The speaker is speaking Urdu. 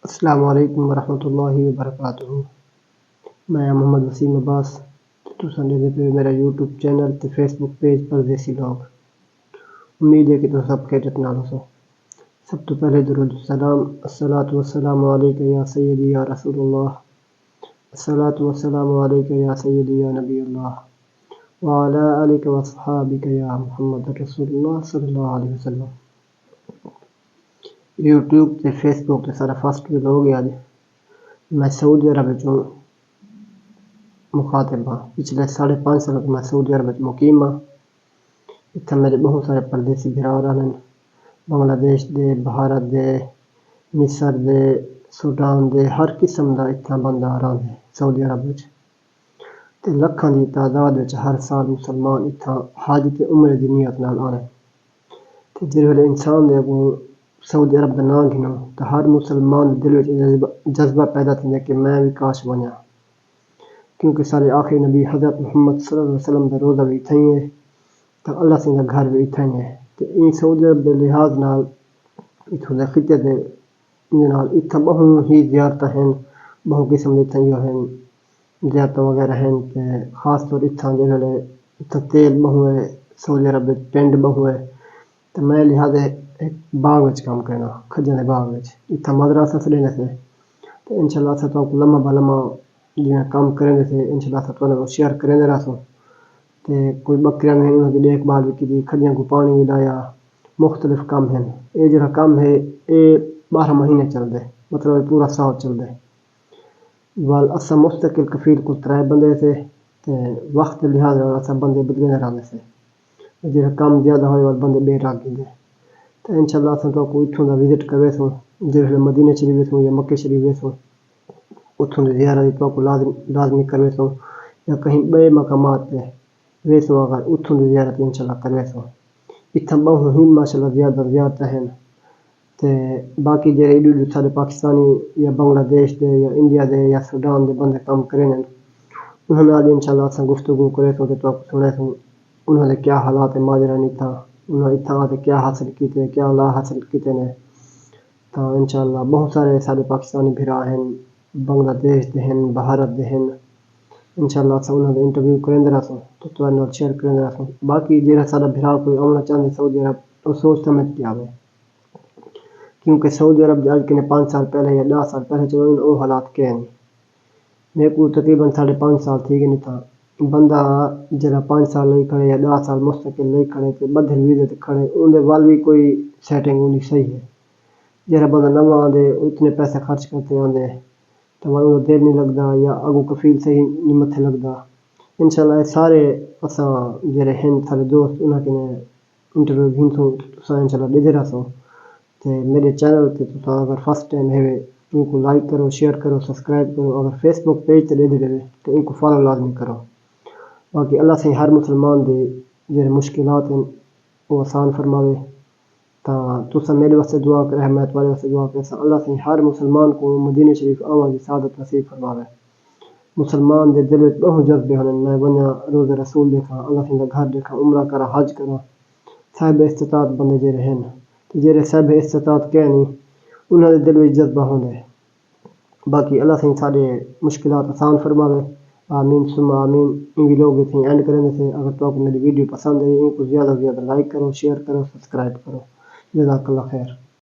السلام علیکم ورحمۃ اللہ وبرکاتہ۔ میں محمد وسیم عباس تساں دیکھدے پے میرا یوٹیوب چینل تے فیس بک پیج پردیسی لوگ۔ امید ہے کہ تم سب خیریت نال ہو۔ سب تو پہلے درود السلام، الصلاۃ والسلام علیک یا سیدی یا رسول اللہ، الصلاۃ والسلام علیک یا سیدی یا نبی اللہ، وعلی آلک واصحابک یا محمد رسول اللہ صلی اللہ علیہ وسلم۔ یوٹیوب تے فیس بک تے سارا فرسٹ ویلوگ ہے اج۔ میں سعودی عرب وچوں مخاطب ہاں۔ پچھلے 5.5 سال میں سعودی عرب وچ مقیم ہاں۔ اتھے میرے بہت سارے پردیسی بھرا رہن، بنگلہ دیش دے، بھارت دے، مصر دے، سوڈان دے، ہر قسم دا اتھاں بندہ رہندا ہے سعودی عرب وچ۔ تے لکھاں دی تعداد وچ ہر سال مسلمان اتھاں حج تے عمرے دی نیت نال آنے۔ تے جس ویلے انسان دے اگوں سعودی عرب دا نام گھنو تے ہر مسلمان دے دل وچ جذبہ پیدا تھیندا کہ میں بھی کاش ونجاں، کیونکہ سارے آخری نبی حضرت محمد صلی اللہ علیہ وسلم دا روضہ بھی اتھے ہی ہے تے اللہ سیں دا گھر بھی اتھے ہی ہے۔ تے این سعودی عرب دے لحاظ نال اتھوں دے خطے دے نال اتھاں بہوں ہی زیارتاں ہیں، بہوں قسم دے اتھاں جو ہیں زیارتاں وغیرہ ہیں۔ تے خاص طور اتھاں جے ویلے اتھاں تیل بہوں ہے، سعودی عرب وچ پنڈ بہوں ہے، تے میں لہٰذا ایک باغ وچ کام کرنا، کھجاں دے باغ وچ۔ اتھاں مدرسہ سڈینے سے تے انشاءاللہ اساں تو لمحہ بہ لمحہ جیویں کام کریندے سے انشاءاللہ اساں تُہاں نال شیئر کریندے رہسوں۔ تے کوئی بکریاں ہیں انہاں دی دیکھ بھال بھی کیتی، کھجیاں کو پانی بھی لایا، مختلف کام ہیں۔ اے جڑا کام ہے اے 12 مہینے چلدے، مطلب پورا سال چلدے۔ وال اساں مستقل کفیل کو 3 بندے سے تے وقت دے لحاظ نال اساں بندے بدلے رہندے سے۔ جڑا کام زیادہ ہوئے وال بندے بے لگ گئے۔ تے انشاءاللہ اساں تو کوئی اتھوں دا وزٹ کرویسوں، جیسے مدینہ شریف ویسوں یا مکہ شریف ویسوں، اتھوں دی زیارت تو کو لازمی کرویسوں، یا کہیں بے مقامات تے ویسوں اگر اتھوں دی زیارت انشاءاللہ کرویسوں۔ اتھاں بہوں ہی ماشاءاللہ زیارتاں ہیں۔ تے باقی جڑے سارے پاکستانی یا بنگلہ دیش دے یا انڈیا دے یا سوڈان دے بندے کام کریں انہاں نال انشاءاللہ اساں گفتگو کریسوں تے تو سنیسوں انہاں دے کیا حالات ماجرا اتھاں، انہاں اتھاں آ کے کیا حاصل کیتے، کیا لا حاصل کیتے نے۔ تاں انشاءاللہ بہت سارے پاکستانی بھرا ہیں، بنگلہ دیش دے ہیں، بھارت دے ہیں۔ انشاءاللہ اساں انہاں دے انٹرویو کریندے رہسوں تے تُہاں نال شیئر کریندے رہسوں۔ باقی جڑا ساڈا بھرا کوئی آنا چاہندے سعودی عرب او سوچ سمجھ کے آوے، کیونکہ سعودی عرب اج کنے 5 سال پہلے یا 10 سال پہلے چلو او حالات کے نہیں۔ میرے کو تقریباً 5.5 سال تھی گئے تھا۔ بندہ جڑا 5 سال لئی کھڑے یا 10 سال مستقل لئی کھڑے تے بدل ویزے تے کھڑے اون دے وال بھی کوئی سیٹنگ ہونی صحیح ہے۔ جڑا بندہ نواں آندے اتنے پیسے خرچ کرتے آندے تے انہاں دل نہیں لگدا یا اگوں کفیل صحیح نہیں متھے لگدا۔ انشاءاللہ سارے اساں جڑے ہیں سارے دوست انہاں کنے انٹرویو گھنسوں تساں انشاءاللہ دیدے رہسوں۔ تے میرے چینل تے تساں اگر فرسٹ ٹائم ہے ان کو لائک کرو، شیئر کرو، سبسکرائب کرو۔ اگر فیس بک پیج تے دے دے تے ان کو فالو لازمی کرو۔ باقی اللہ سے ہر مسلمان دے جڑے مشکلات ہیں وہ آسان فرماوے۔ تاں تساں میرے واسطے دعا کرے، میں تمہارے واسطے دعا کرے۔ اللہ سے ہر مسلمان کو مدینہ شریف آواں دی سعادت نصیب فرماوے۔ مسلمان دے دل وچ بہت جذبے ہن، میں ونجاں روضہ رسول دیکھاں، اللہ سیں دا گھر دیکھاں، عمرہ کراں، حج کراں۔ صاحب استطاعت بندے جڑے ہیں تے جڑے صاحب استطاعت کہ نہیں انہاں دے دل وچ جذبہ ہوندا ہے۔ باقی اللہ سیں سارے مشکلات آسان فرماوے۔ آمین ثم آمین۔ ان ویڈیو کو تھیں اینڈ کرنے سے اگر تو آپ کو میری ویڈیو پسند ہے ان کو زیادہ سے زیادہ لائک کرو، شیئر کرو، سبسکرائب کرو۔ جزاک اللہ خیر۔